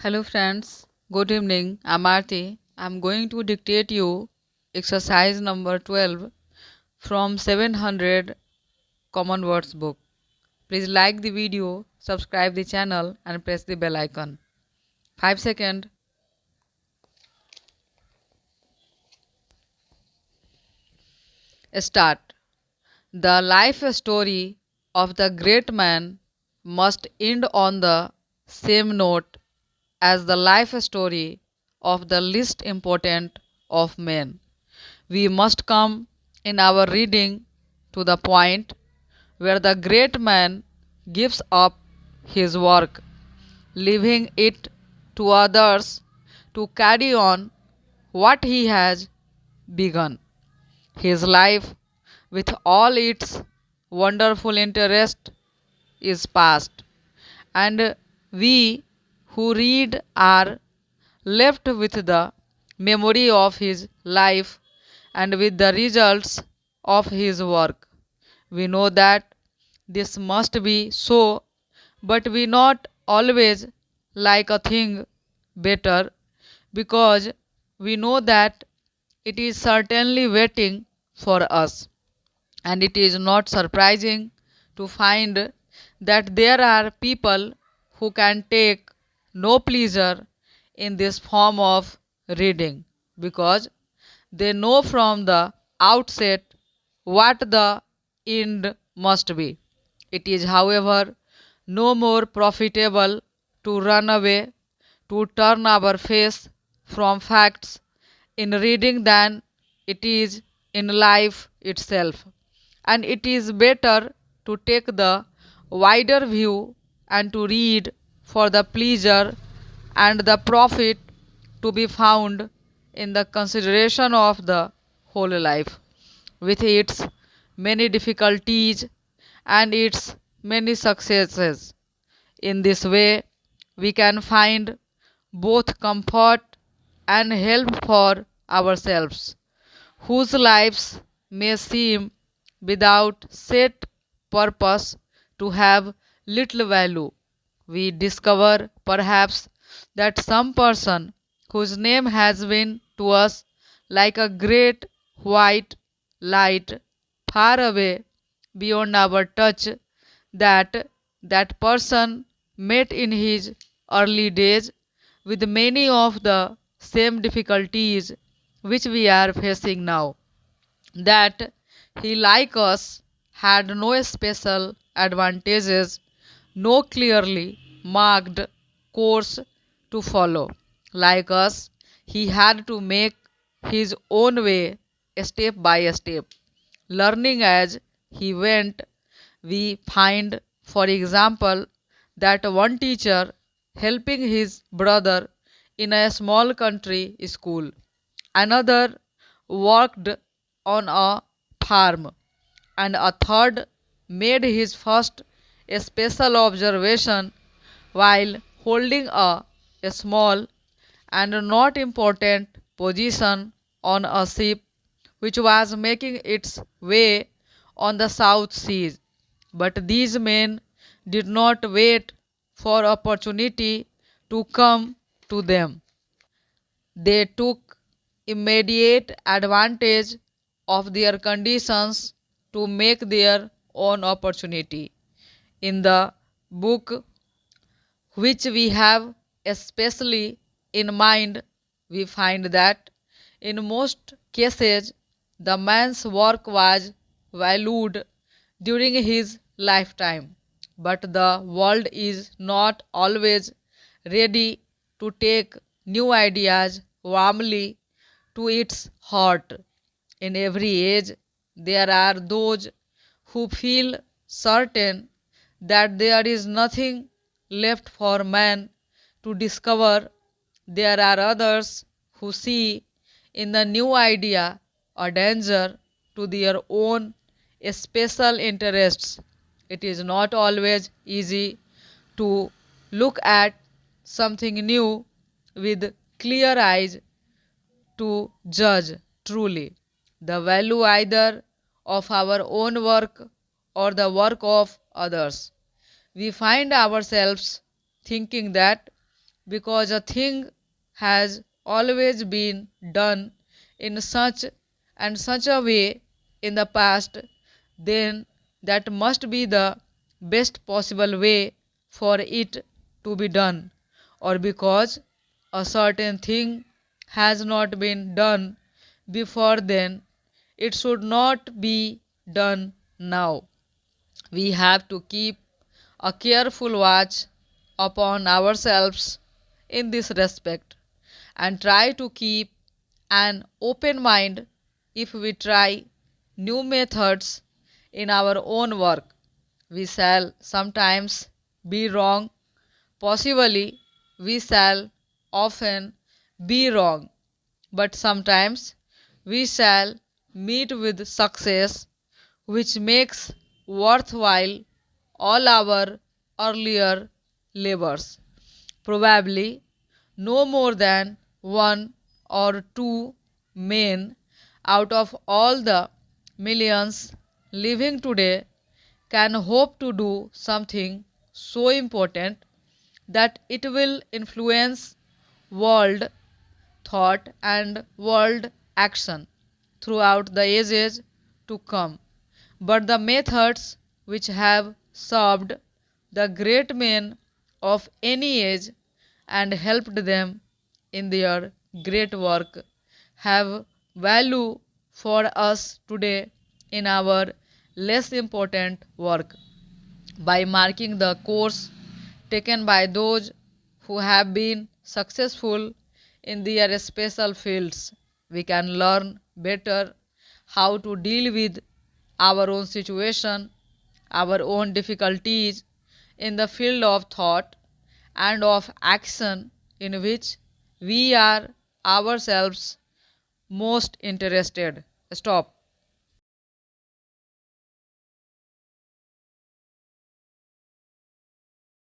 Hello friends, good evening. I'm Aarti. I'm going to dictate you exercise number 12 from 700 Common Words book. Please like the video, subscribe the channel and press the bell icon. 5 seconds. Start. The life story of the great man must end on the same note as the life story of the least important of men. We must come in our reading to the point where the great man gives up his work, leaving it to others to carry on what he has begun. His life, with all its wonderful interest, is past, and we who read are left with the memory of his life and with the results of his work. We know that this must be so, but we not always like a thing better because we know that it is certainly waiting for us. And it is not surprising to find that there are people who can take no pleasure in this form of reading because they know from the outset what the end must be. It is, however, no more profitable to run away, to turn our face from facts in reading than it is in life itself. And it is better to take the wider view and to read for the pleasure and the profit to be found in the consideration of the whole life, with its many difficulties and its many successes. In this way, we can find both comfort and help for ourselves, whose lives may seem without set purpose to have little value. We discover perhaps that some person whose name has been to us like a great white light far away beyond our touch, that that person met in his early days with many of the same difficulties which we are facing now, that he, like us, had no special advantages, no clearly marked course to follow. Like us, he had to make his own way step by step, learning as he went. We find, for example, that one teacher helping his brother in a small country school, another worked on a farm, and a third made his first special observation while holding a small and not important position on a ship which was making its way on the South Seas. But these men did not wait for opportunity to come to them. They took immediate advantage of their conditions to make their own opportunity. In the book which we have especially in mind, we find that in most cases the man's work was valued during his lifetime, but the world is not always ready to take new ideas warmly to its heart. In every age, there are those who feel certain that there is nothing left for man to discover. There are others who see in the new idea a danger to their own special interests. It is not always easy to look at something new with clear eyes to judge truly the value either of our own work or the work of others. We find ourselves thinking that because a thing has always been done in such a way in the past, then that must be the best possible way for it to be done, or because a certain thing has not been done before, then it should not be done now. We have to keep a careful watch upon ourselves in this respect and try to keep an open mind if we try new methods in our own work. We shall sometimes be wrong, possibly we shall often be wrong, but sometimes we shall meet with success which makes worthwhile all our earlier labors. Probably no more than one or two men out of all the millions living today can hope to do something so important that it will influence world thought and world action throughout the ages to come. But the methods which have served the great men of any age and helped them in their great work have value for us today in our less important work. By marking the course taken by those who have been successful in their special fields, we can learn better how to deal with our own situation, our own difficulties in the field of thought and of action in which we are ourselves most interested. Stop.